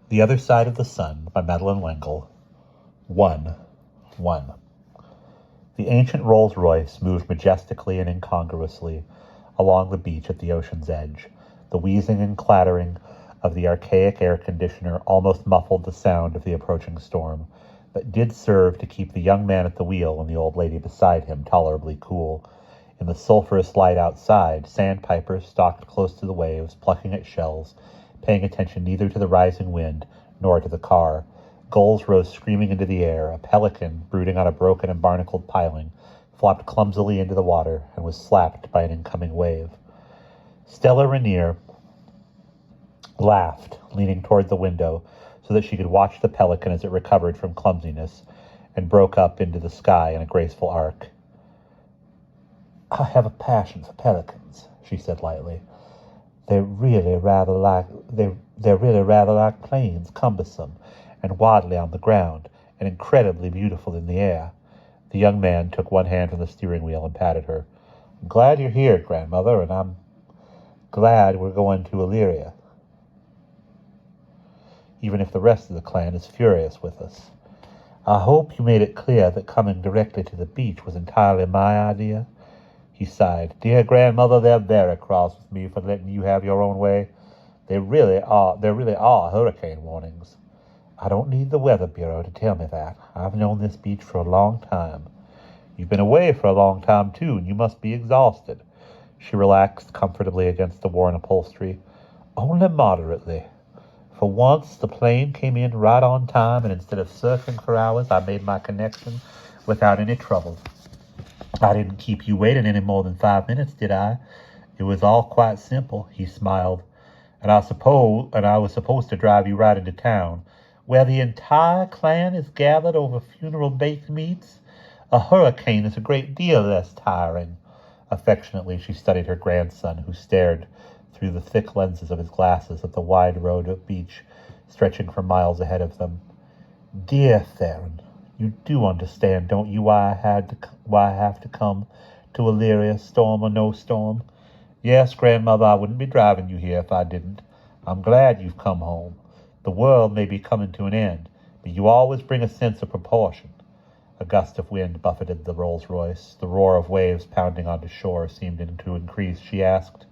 The Other Side of the Sun by Madeleine L'Engle. 1. The ancient Rolls-Royce moved majestically and incongruously along the beach at the ocean's edge. The wheezing and clattering of the archaic air conditioner almost muffled the sound of the approaching storm, but did serve to keep the young man at the wheel and the old lady beside him tolerably cool. In the sulphurous light outside, sandpipers stalked close to the waves, plucking at shells, paying attention neither to the rising wind nor to the car. Gulls rose screaming into the air. A pelican, brooding on a broken and barnacled piling, flopped clumsily into the water and was slapped by an incoming wave. Stella Rainier laughed, leaning toward the window so that she could watch the pelican as it recovered from clumsiness and broke up into the sky in a graceful arc. "I have a passion for pelicans," she said lightly. They're really rather like planes, cumbersome and waddly on the ground, and incredibly beautiful in the air. The young man took one hand from the steering wheel and patted her. "I'm glad you're here, grandmother, and I'm glad we're going to Illyria, even if the rest of the clan is furious with us. I hope you made it clear that coming directly to the beach was entirely my idea." He sighed. "Dear grandmother, they're very cross with me for letting you have your own way. There really are hurricane warnings. I don't need the Weather Bureau to tell me that. I've known this beach for a long time. You've been away for a long time, too, and you must be exhausted." She relaxed comfortably against the worn upholstery. "Only moderately. For once, the plane came in right on time, and instead of circling for hours, I made my connection without any trouble. I didn't keep you waiting any more than 5 minutes, did I? It was all quite simple," he smiled. And I was supposed to drive you right into town, where the entire clan is gathered over funeral baked meats. A hurricane is a great deal less tiring." Affectionately, she studied her grandson, who stared through the thick lenses of his glasses at the wide road of beach stretching for miles ahead of them. "Dear Theron, you do understand, don't you, why I have to come to Illyria, storm or no storm?" "Yes, grandmother, I wouldn't be driving you here if I didn't. I'm glad you've come home. The world may be coming to an end, but you always bring a sense of proportion." A gust of wind buffeted the Rolls-Royce. The roar of waves pounding onto shore seemed to increase. She asked,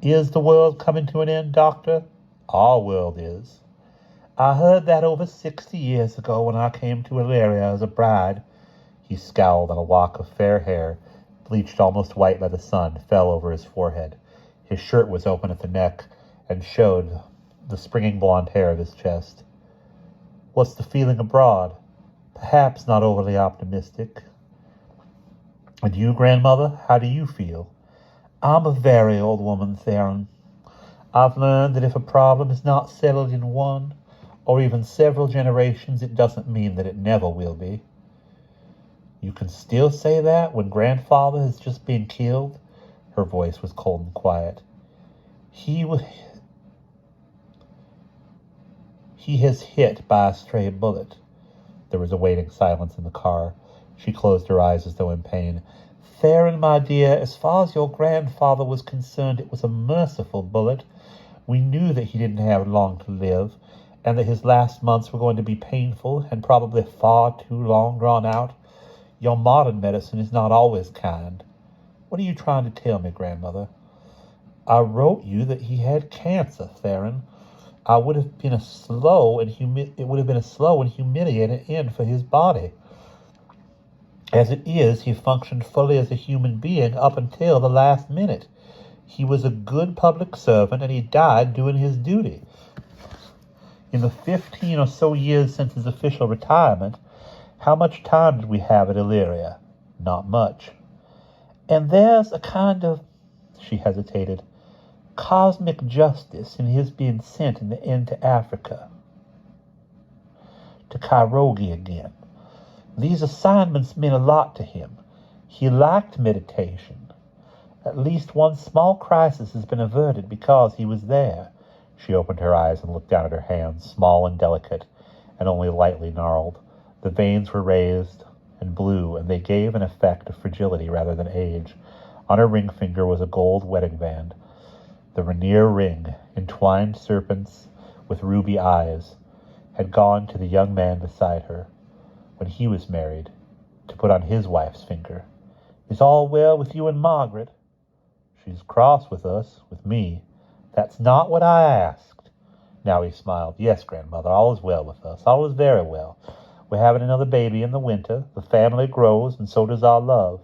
"Is the world coming to an end, Doctor?" "Our world is." "I heard that over 60 years ago when I came to Illyria as a bride." He scowled, and a lock of fair hair, bleached almost white by the sun, fell over his forehead. His shirt was open at the neck and showed the springing blonde hair of his chest. "What's the feeling abroad?" "Perhaps not overly optimistic." "And you, grandmother, how do you feel?" "I'm a very old woman, Theron. I've learned that if a problem is not settled in one or even several generations, it doesn't mean that it never will be." "You can still say that when grandfather has just been killed?" Her voice was cold and quiet. He has hit by a stray bullet." There was a waiting silence in the car. She closed her eyes as though in pain. "Theron, my dear, as far as your grandfather was concerned, it was a merciful bullet. We knew that he didn't have long to live, and that his last months were going to be painful and probably far too long drawn out. Your modern medicine is not always kind. What are you trying to tell me, grandmother?" "I wrote you that he had cancer, Theron. It would have been a slow and humiliating end for his body. As it is, he functioned fully as a human being up until the last minute. He was a good public servant, and he died doing his duty. In the 15 or so years since his official retirement, how much time did we have at Illyria? Not much. And there's a kind of," she hesitated, "cosmic justice in his being sent in the end to Africa, to Kairogi again. These assignments meant a lot to him. He liked meditation. At least one small crisis has been averted because he was there." She opened her eyes and looked down at her hands, small and delicate, and only lightly gnarled. The veins were raised and blue, and they gave an effect of fragility rather than age. On her ring finger was a gold wedding band. The Rainier ring, entwined serpents with ruby eyes, had gone to the young man beside her, when he was married, to put on his wife's finger. "Is all well with you and Margaret?" "She's cross with us, with me." "That's not what I asked." Now he smiled. "Yes, grandmother, all is well with us. All is very well. We're having another baby in the winter. The family grows, and so does our love."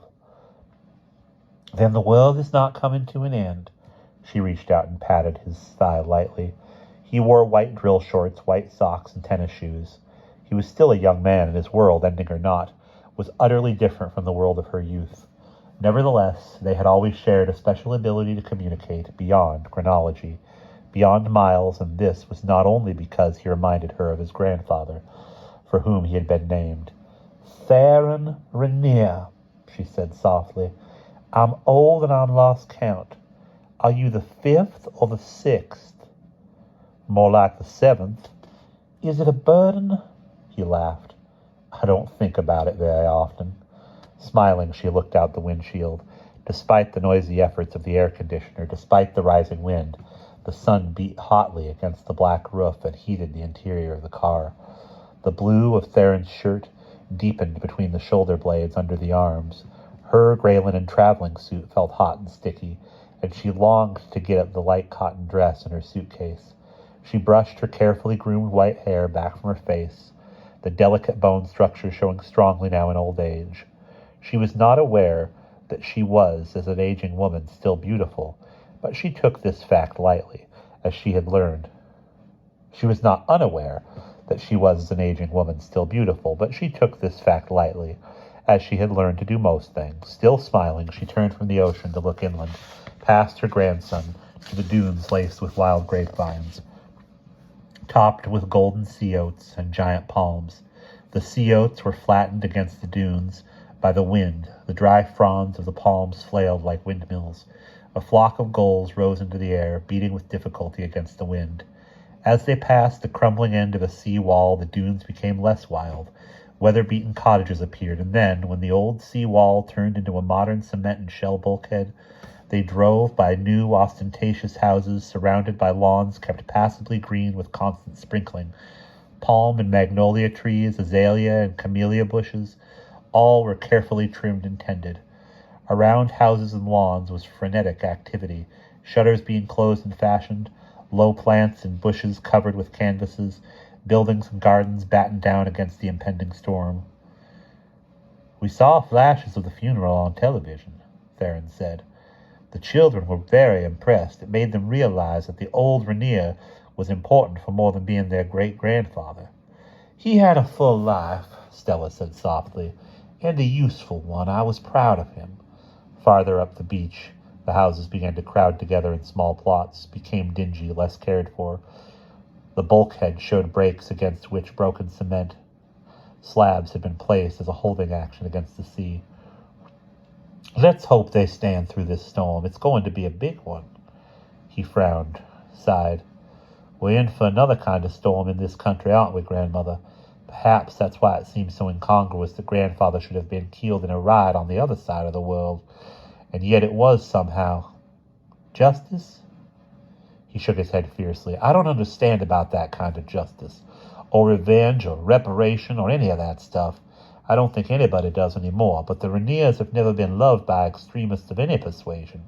"Then the world is not coming to an end." She reached out and patted his thigh lightly. He wore white drill shorts, white socks, and tennis shoes. He was still a young man, and his world, ending or not, was utterly different from the world of her youth. Nevertheless, they had always shared a special ability to communicate beyond chronology, beyond miles, and this was not only because he reminded her of his grandfather, for whom he had been named. "Theron Rainier," she said softly. "I'm old and I'm lost count. Are you the 5th or the 6th? "More like the 7th. "Is it a burden?" He laughed. "I don't think about it very often." Smiling, she looked out the windshield. Despite the noisy efforts of the air conditioner, despite the rising wind, the sun beat hotly against the black roof and heated the interior of the car. The blue of Theron's shirt deepened between the shoulder blades under the arms. Her gray linen traveling suit felt hot and sticky, and she longed to get at the light cotton dress in her suitcase. She brushed her carefully groomed white hair back from her face, the delicate bone structure showing strongly now in old age. She was not aware that she was, as an aging woman, still beautiful, but she took this fact lightly, as she had learned. She was not unaware that she was, as an aging woman, still beautiful, but she took this fact lightly, as she had learned to do most things. Still smiling, she turned from the ocean to look inland, past her grandson, to the dunes laced with wild grapevines, topped with golden sea oats and giant palms. The sea oats were flattened against the dunes by the wind. The dry fronds of the palms flailed like windmills. A flock of gulls rose into the air, beating with difficulty against the wind. As they passed the crumbling end of a sea wall, the dunes became less wild. Weather-beaten cottages appeared, and then, when the old sea wall turned into a modern cement and shell bulkhead, they drove by new, ostentatious houses surrounded by lawns kept passably green with constant sprinkling. Palm and magnolia trees, azalea and camellia bushes, all were carefully trimmed and tended. Around houses and lawns was frenetic activity, shutters being closed and fashioned, low plants and bushes covered with canvases, buildings and gardens battened down against the impending storm. "We saw flashes of the funeral on television," Theron said. "The children were very impressed. It made them realize that the old Rainier was important for more than being their great-grandfather." "He had a full life," Stella said softly, "and a useful one. I was proud of him." Farther up the beach, the houses began to crowd together in small plots, became dingy, less cared for. The bulkhead showed breaks against which broken cement slabs had been placed as a holding action against the sea. "Let's hope they stand through this storm. It's going to be a big one." He frowned, sighed. "We're in for another kind of storm in this country, aren't we, grandmother? Perhaps that's why it seems so incongruous that grandfather should have been killed in a riot on the other side of the world. And yet it was somehow. Justice?" He shook his head fiercely. "I don't understand about that kind of justice, or revenge, or reparation, or any of that stuff. I don't think anybody does anymore, but the Rainiers have never been loved by extremists of any persuasion."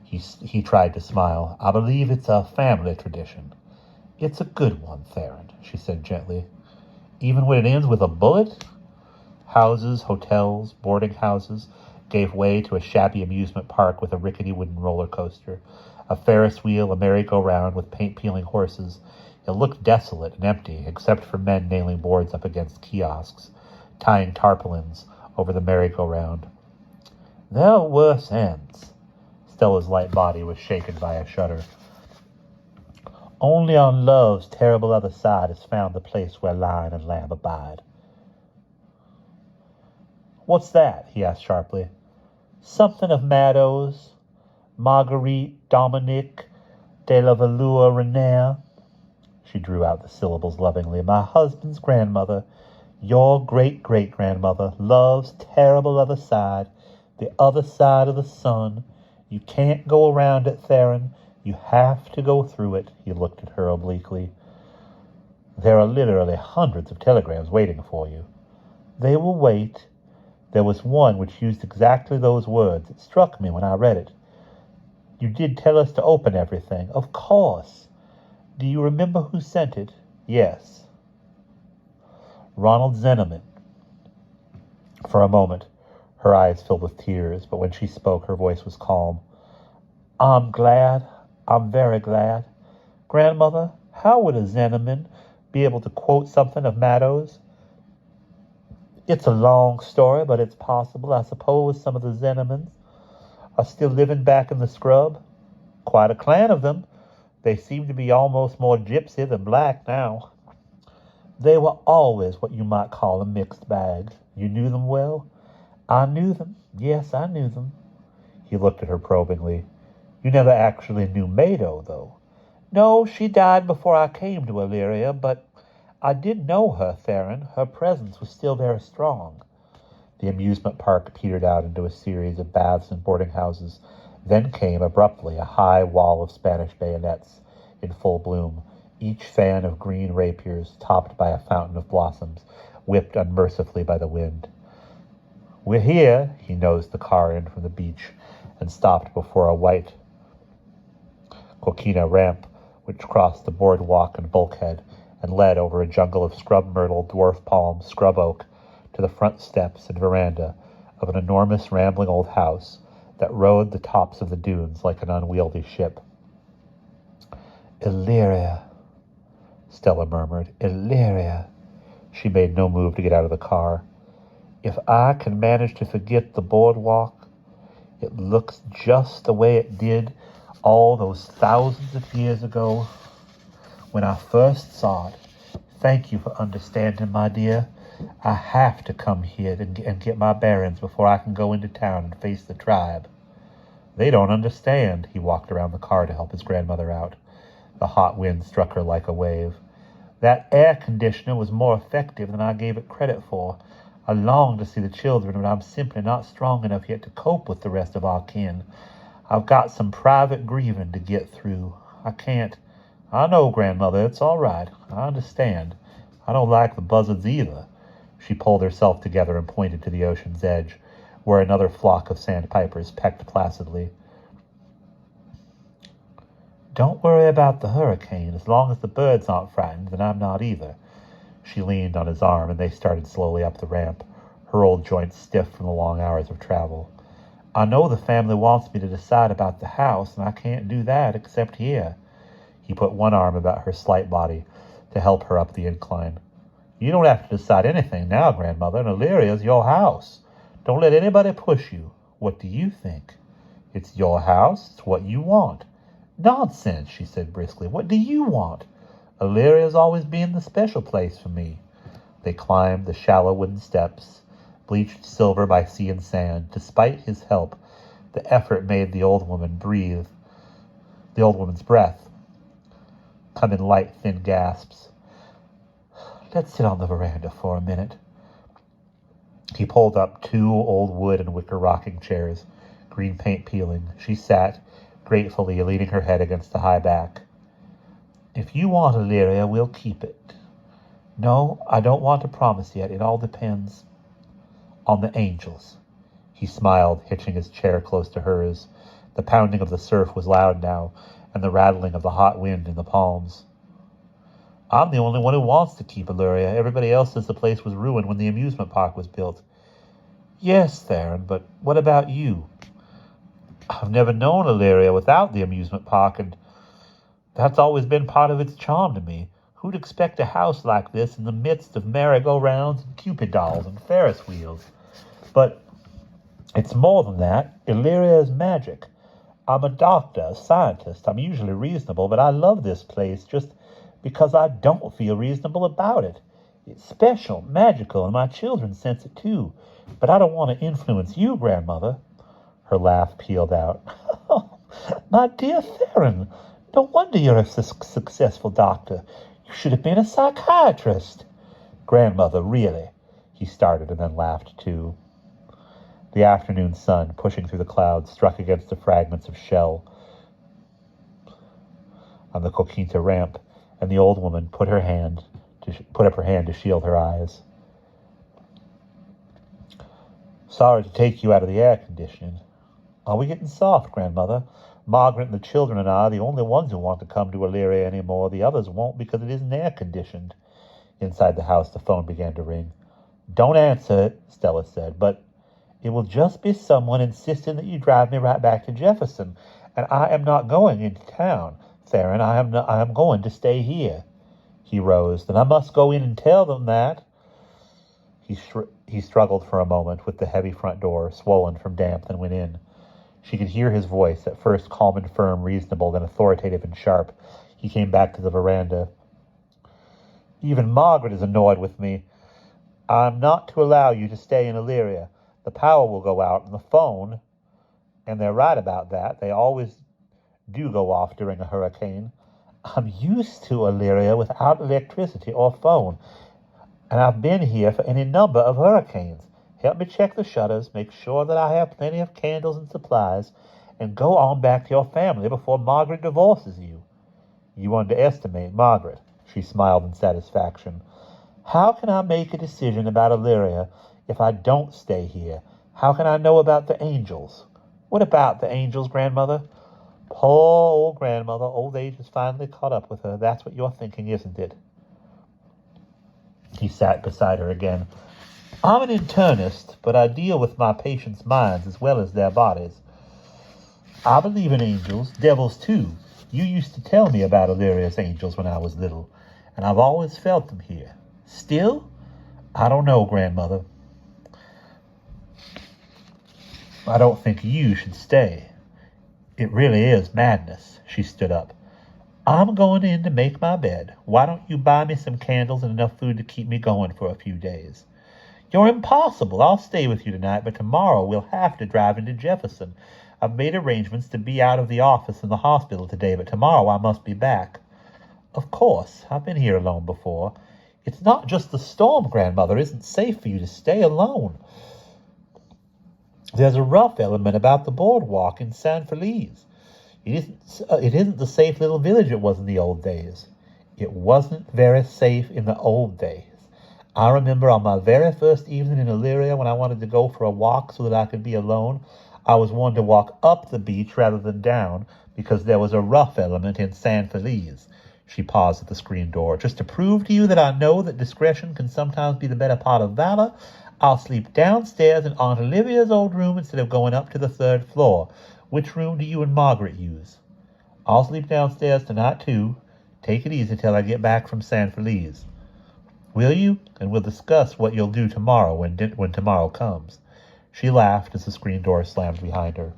He tried to smile. "I believe it's a family tradition." "It's a good one, Theron," she said gently. "Even when it ends with a bullet?" Houses, hotels, boarding houses gave way to a shabby amusement park with a rickety wooden roller coaster, a Ferris wheel, a merry-go-round with paint-peeling horses. It looked desolate and empty, except for men nailing boards up against kiosks, tying tarpaulins over the merry-go-round. "There are worse ends." Stella's light body was shaken by a shudder. "Only on love's terrible other side is found the place where lion and lamb abide." "What's that?" he asked sharply. "Something of Maddo's. Marguerite Dominique de la Valeur Rainier." She drew out the syllables lovingly. "My husband's grandmother, your great-great-grandmother, love's terrible other side, the other side of the sun. You can't go around it, Theron. You have to go through it. He looked at her obliquely. There are literally hundreds of telegrams waiting for you. They will wait. There was one which used exactly those words. It struck me when I read it. You did tell us to open everything. Of course. Do you remember who sent it? Yes. Ronald Zenneman. For a moment, her eyes filled with tears, but when she spoke, her voice was calm. I'm glad. I'm very glad. Grandmother, how would a Zenneman be able to quote something of Maddo's? It's a long story, but it's possible. I suppose some of the Zennemans are still living back in the scrub. Quite a clan of them. They seem to be almost more gypsy than black now. They were always what you might call a mixed bag. You knew them well? I knew them. Yes, I knew them. He looked at her probingly. You never actually knew Mado, though. No, she died before I came to Illyria, but I did know her, Theron. Her presence was still very strong. The amusement park petered out into a series of baths and boarding houses. Then came, abruptly, a high wall of Spanish bayonets in full bloom, each fan of green rapiers topped by a fountain of blossoms, whipped unmercifully by the wind. We're here. He nosed the car in from the beach and stopped before a white coquina ramp which crossed the boardwalk and bulkhead and led over a jungle of scrub myrtle, dwarf palm, scrub oak to the front steps and veranda of an enormous rambling old house that rode the tops of the dunes like an unwieldy ship. Illyria, Stella murmured. Illyria. She made no move to get out of the car. If I can manage to forget the boardwalk, it looks just the way it did all those thousands of years ago when I first saw it. Thank you for understanding, my dear. I have to come here and get my bearings before I can go into town and face the tribe. They don't understand. He walked around the car to help his grandmother out. The hot wind struck her like a wave. That air conditioner was more effective than I gave it credit for. I long to see the children, but I'm simply not strong enough yet to cope with the rest of our kin. I've got some private grieving to get through. I can't. I know, Grandmother, it's all right. I understand. I don't like the buzzards either. She pulled herself together and pointed to the ocean's edge, where another flock of sandpipers pecked placidly. Don't worry about the hurricane. As long as the birds aren't frightened, then I'm not either. She leaned on his arm, and they started slowly up the ramp, her old joints stiff from the long hours of travel. I know the family wants me to decide about the house, and I can't do that except here. He put one arm about her slight body to help her up the incline. You don't have to decide anything now, Grandmother, and Illyria's your house. Don't let anybody push you. What do you think? It's your house. It's what you want. Nonsense, she said briskly. What do you want? Illyria's always been the special place for me. They climbed the shallow wooden steps, bleached silver by sea and sand. Despite his help, the effort made the old woman's breath come in light, thin gasps. Let's sit on the veranda for a minute. He pulled up two old wood and wicker rocking chairs, green paint peeling. She sat, gratefully leaning her head against the high back. If you want Illyria, we'll keep it. No, I don't want to promise yet. It all depends on the angels. He smiled, hitching his chair close to hers. The pounding of the surf was loud now, and the rattling of the hot wind in the palms. I'm the only one who wants to keep Illyria. Everybody else says the place was ruined when the amusement park was built. Yes, Theron, but what about you? I've never known Illyria without the amusement park, and that's always been part of its charm to me. Who'd expect a house like this in the midst of merry-go-rounds and Cupid dolls and Ferris wheels? But it's more than that. Illyria is magic. I'm a doctor, a scientist. I'm usually reasonable, but I love this place just because I don't feel reasonable about it. It's special, magical, and my children sense it too. But I don't want to influence you, Grandmother. Her laugh pealed out. Oh, my dear Theron, no wonder you're a successful doctor. You should have been a psychiatrist. Grandmother, really? He started and then laughed too. The afternoon sun, pushing through the clouds, struck against the fragments of shell on the Coquinta ramp, and the old woman put up her hand to shield her eyes. Sorry to take you out of the air conditioning. Are we getting soft, Grandmother? Margaret and the children and I are the only ones who want to come to Illyria anymore. The others won't because it isn't air-conditioned. Inside the house, the phone began to ring. Don't answer it, Stella said, but it will just be someone insisting that you drive me right back to Jefferson, and I am not going into town. Theron, I am going to stay here. He rose. Then I must go in and tell them that. He struggled for a moment with the heavy front door, swollen from damp, then went in. She could hear his voice, at first calm and firm, reasonable, then authoritative and sharp. He came back to the veranda. Even Margaret is annoyed with me. I'm not to allow you to stay in Illyria. The power will go out, and the phone, and they're right about that. They always do go off during a hurricane. I'm used to Illyria without electricity or phone, and I've been here for any number of hurricanes. Help me check the shutters, make sure that I have plenty of candles and supplies, and go on back to your family before Margaret divorces you. You underestimate Margaret. She smiled in satisfaction. How can I make a decision about Illyria if I don't stay here? How can I know about the angels? What about the angels, Grandmother? Poor old Grandmother. Old age has finally caught up with her. That's what you're thinking, isn't it? He sat beside her again. I'm an internist, but I deal with my patients' minds as well as their bodies. I believe in angels, devils too. You used to tell me about Illyria's angels when I was little, and I've always felt them here. Still? I don't know, Grandmother. I don't think you should stay. It really is madness. She stood up. I'm going in to make my bed. Why don't you buy me some candles and enough food to keep me going for a few days? You're impossible. I'll stay with you tonight, but tomorrow we'll have to drive into Jefferson. I've made arrangements to be out of the office and the hospital today, but tomorrow I must be back. Of course. I've been here alone before. It's not just the storm, Grandmother. It isn't safe for you to stay alone. There's a rough element about the boardwalk in San Felice. It isn't the safe little village it was in the old days. It wasn't very safe in the old days. I remember on my very first evening in Illyria when I wanted to go for a walk so that I could be alone, I was wanting to walk up the beach rather than down because there was a rough element in San Felice. She paused at the screen door. Just to prove to you that I know that discretion can sometimes be the better part of valor, I'll sleep downstairs in Aunt Olivia's old room instead of going up to the 3rd floor. Which room do you and Margaret use? I'll sleep downstairs tonight, too. Take it easy till I get back from San Felice. Will you? And we'll discuss what you'll do tomorrow when tomorrow comes. She laughed as the screen door slammed behind her.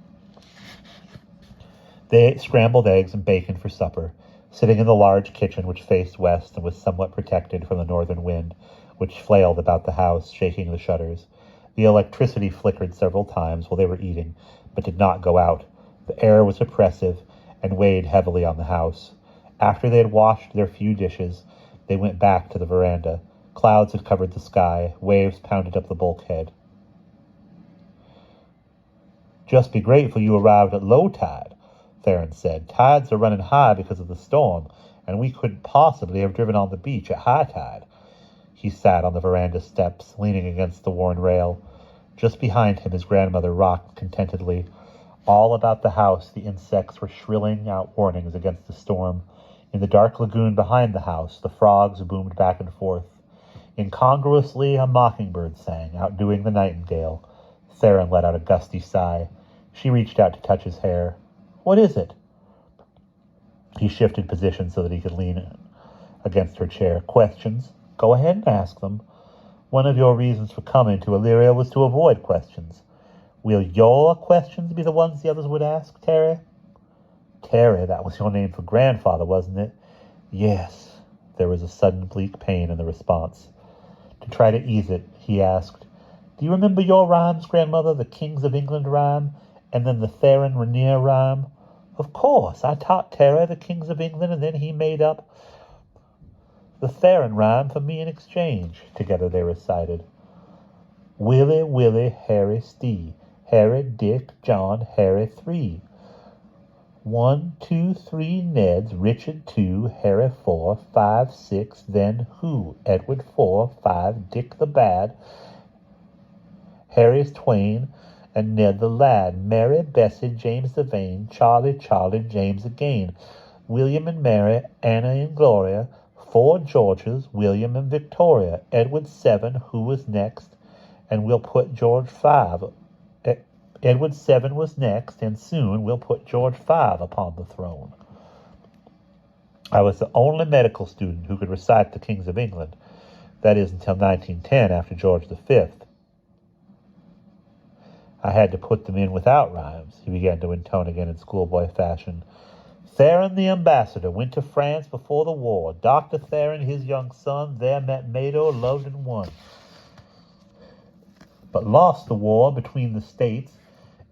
They ate scrambled eggs and bacon for supper, sitting in the large kitchen which faced west and was somewhat protected from the northern wind, which flailed about the house, shaking the shutters. The electricity flickered several times while they were eating, but did not go out. The air was oppressive and weighed heavily on the house. After they had washed their few dishes, they went back to the veranda. Clouds had covered the sky. Waves pounded up the bulkhead. Just be grateful you arrived at low tide, Theron said. Tides are running high because of the storm, and we couldn't possibly have driven on the beach at high tide. He sat on the veranda steps, leaning against the worn rail. Just behind him, his grandmother rocked contentedly. All about the house, the insects were shrilling out warnings against the storm. In the dark lagoon behind the house, the frogs boomed back and forth. Incongruously, a mockingbird sang, outdoing the nightingale. Theron let out a gusty sigh. She reached out to touch his hair. What is it? He shifted position so that he could lean against her chair. Questions? Go ahead and ask them. One of your reasons for coming to Illyria was to avoid questions. Will your questions be the ones the others would ask, Terry? Terry, that was your name for grandfather, wasn't it? Yes. There was a sudden bleak pain in the response. To try to ease it, he asked, Do you remember your rhymes, Grandmother? The Kings of England rhyme, and then the Theron Rainier rhyme? Of course. I taught Terry the Kings of England, and then he made up the Theron rhyme for me in exchange. Together they recited. Willie, Willie, Harry, Steve. Harry, Dick, John, Harry, 3. 1, 2, 3 Neds, Richard 2, Harry 4, 5, 6, then who? Edward 4, 5, Dick the Bad, Harry's Twain, and Ned the Lad, Mary, Bessie, James the Vain, Charlie, James again, William and Mary, Anna and Gloria, 4 Georges, William and Victoria, Edward 7, who was next, and we'll put George 5. Edward 7 was next, and soon we'll put George 5 upon the throne. I was the only medical student who could recite the Kings of England. That is, until 1910, after George V. I had to put them in without rhymes. He began to intone again in schoolboy fashion. Theron the ambassador went to France before the war. Dr. Theron, his young son, there met Mado, loved and won, but lost the war between the states,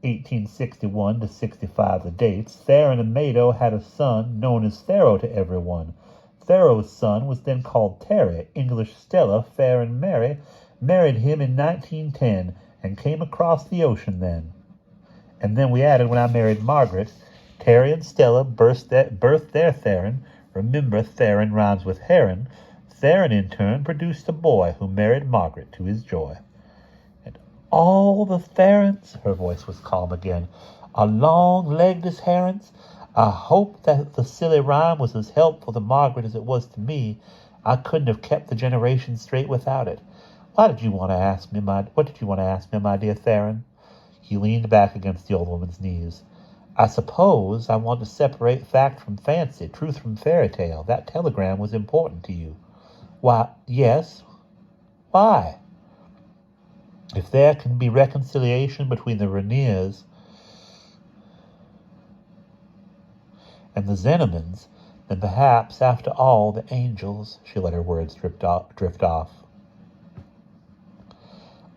1861 to 65 the dates. Theron and Mado had a son known as Thero to everyone. Thero's son was then called Terry. English Stella, fair and merry, married him in 1910 and came across the ocean then. And then we added, when I married Margaret, Terry and Stella birthed their Theron. Remember, Theron rhymes with heron. Theron, in turn, produced a boy who married Margaret to his joy. And all the Therons, her voice was calm again, are long-legged as herons. I hope that the silly rhyme was as helpful to Margaret as it was to me. I couldn't have kept the generation straight without it. What did you want to ask me, my dear Theron? He leaned back against the old woman's knees. I suppose I want to separate fact from fancy, truth from fairy tale. That telegram was important to you. Why, yes. Why? If there can be reconciliation between the Rainiers and the Zenomans, then perhaps, after all, the angels— She let her words drift off.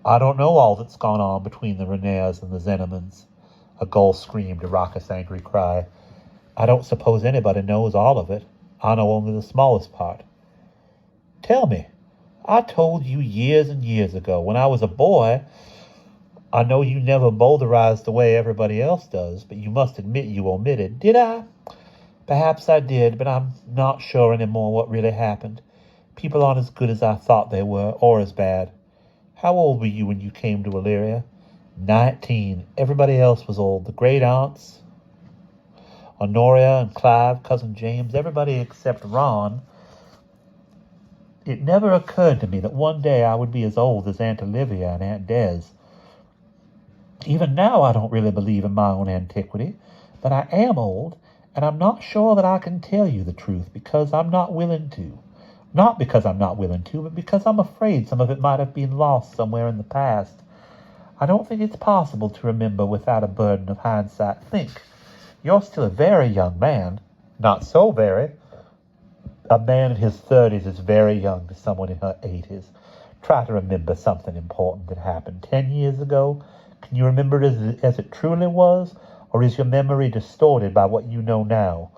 I don't know all that's gone on between the Rainiers and the Zenomans. A gull screamed, a raucous, angry cry. I don't suppose anybody knows all of it. I know only the smallest part. Tell me. I told you years and years ago, when I was a boy. I know you never bowdlerized the way everybody else does, but you must admit you omitted. Did I? Perhaps I did, but I'm not sure anymore what really happened. People aren't as good as I thought they were, or as bad. How old were you when you came to Illyria? 19. Everybody else was old. The great aunts, Honoria and Clive, cousin James, everybody except Ron. It never occurred to me that one day I would be as old as Aunt Olivia and Aunt Des. Even now I don't really believe in my own antiquity, but I am old, and I'm not sure that I can tell you the truth because I'm not willing to. Not because I'm not willing to, but because I'm afraid some of it might have been lost somewhere in the past. I don't think it's possible to remember without a burden of hindsight. Think. You're still a very young man. Not so very. A man in his 30s is very young to someone in her 80s. Try to remember something important that happened 10 years ago. Can you remember it as it truly was? Or is your memory distorted by what you know now?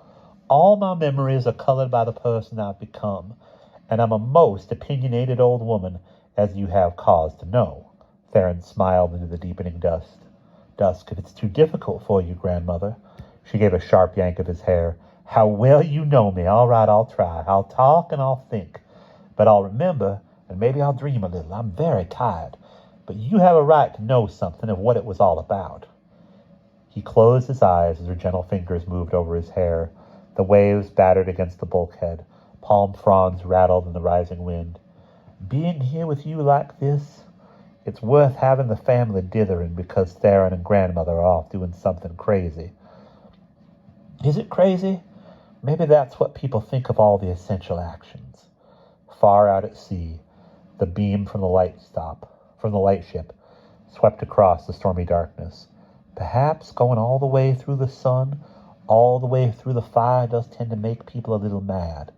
All my memories are colored by the person I've become. And I'm a most opinionated old woman, as you have cause to know. Theron smiled into the deepening dusk. If it's too difficult for you, grandmother. She gave a sharp yank of his hair. How well you know me. All right, I'll try. I'll talk and I'll think. But I'll remember, and maybe I'll dream a little. I'm very tired. But you have a right to know something of what it was all about. He closed his eyes as her gentle fingers moved over his hair. The waves battered against the bulkhead. Palm fronds rattled in the rising wind. Being here with you like this, it's worth having the family dithering because Theron and grandmother are off doing something crazy. Is it crazy? Maybe that's what people think of all the essential actions. Far out at sea, the beam from the lightship, swept across the stormy darkness. Perhaps going all the way through the sun, all the way through the fire does tend to make people a little mad.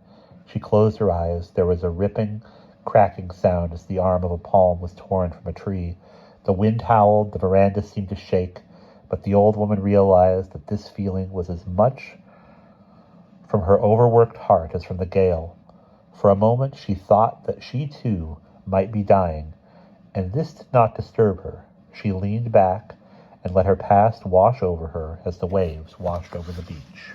She closed her eyes. There was a ripping, cracking sound as the arm of a palm was torn from a tree. The wind howled, the veranda seemed to shake, but the old woman realized that this feeling was as much from her overworked heart as from the gale. For a moment she thought that she too might be dying, and this did not disturb her. She leaned back and let her past wash over her as the waves washed over the beach.